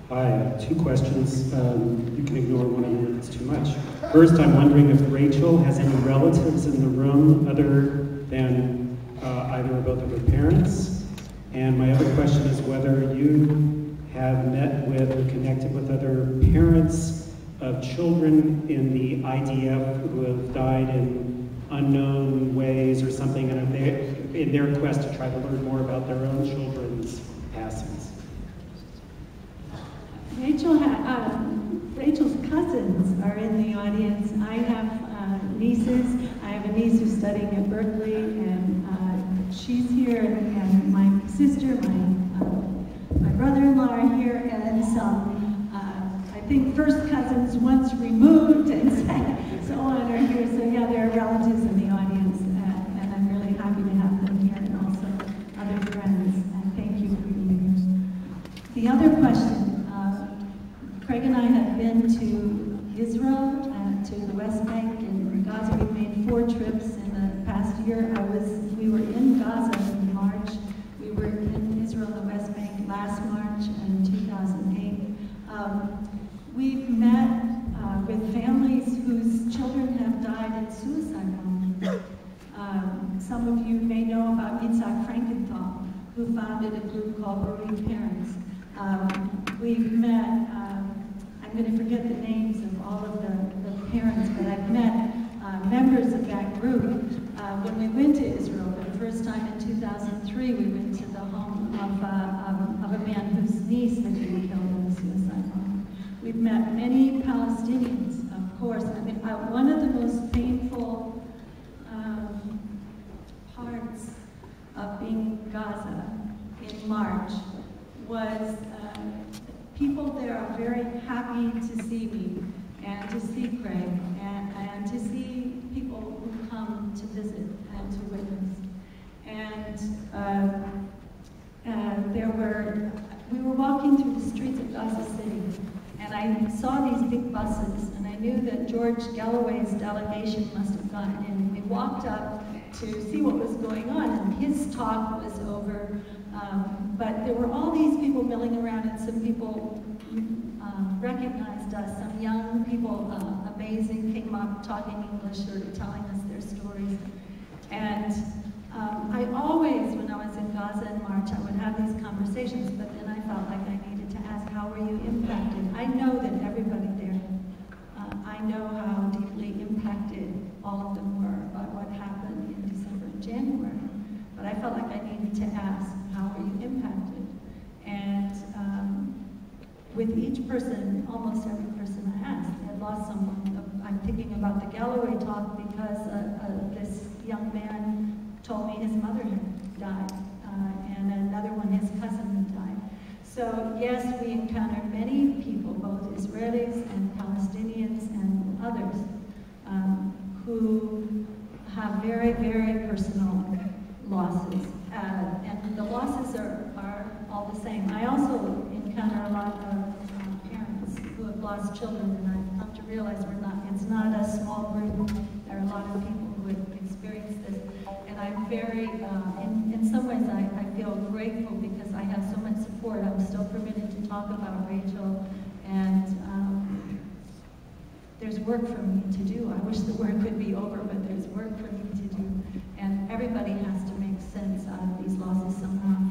Hi, two questions. You can ignore one of them if it's too much. First, I'm wondering if Rachel has any relatives in the room other than either or both of her parents. And my other question is whether you have met with or connected with other parents of children in the IDF who have died in unknown ways or something, and in their quest to try to learn more about their own children's passings. Rachel's cousins are in the audience. I have nieces. I have a niece who's studying at Berkeley, and she's here, and my sister, my brother-in-law are here, and some, I think, first cousins once removed, and so on are here. So yeah, there are relatives in the audience, and I'm really happy to have them here, and also other friends, and thank you for being here. The other question, Craig and I have been to Israel, to the West Bank and Gaza. We've made 4 trips in the past year. We were in Gaza in March. We were in Israel, the West Bank, last March in 2008. We've met with families whose children have died in suicide bombing. Some of you may know about Yitzhak Frankenthal, who founded a group called Bereaved Parents. We've met, I'm going to forget the names of all of the parents, but I've met members of that group. When we went to Israel for the first time in 2003, we went to the home of a man whose niece had been killed in a suicide bomb. We've met many Palestinians, of course. I mean, one of the most painful parts of being in Gaza in March was people there are very happy to see me and to see Craig and to see people who come to visit and to witness. And we were walking through the streets of Gaza City, and I saw these big buses, and I knew that George Galloway's delegation must have gone in. We walked up to see what was going on, and his talk was over. But there were all these people milling around, and some people recognized us. Some young people, amazing, came up talking English or telling us their stories. And I always, when I was in Gaza in March, I would have these conversations, but then I felt like I needed to ask, how were you impacted? I know that everybody there, I know how deeply impacted all of them were by what happened in December and January. But I felt like I needed to ask, how were you impacted? And with each person, almost every person I asked had lost someone. I'm thinking about the Galloway talk because this young man told me his mother had died, and another one, his cousin, had died. So yes, we encountered many people, both Israelis and Palestinians and others, who have very, very personal losses. And the losses are all the same. I also encounter a lot of parents who have lost children, and I've come to realize it's not a small group. There are a lot of people who have experienced this. And I'm very, in some ways I feel grateful because I have so much support. I'm still permitted to talk about Rachel, and there's work for me to do. I wish the work could be over, but there's work for me to do. And everybody has to make sense out of these losses somehow.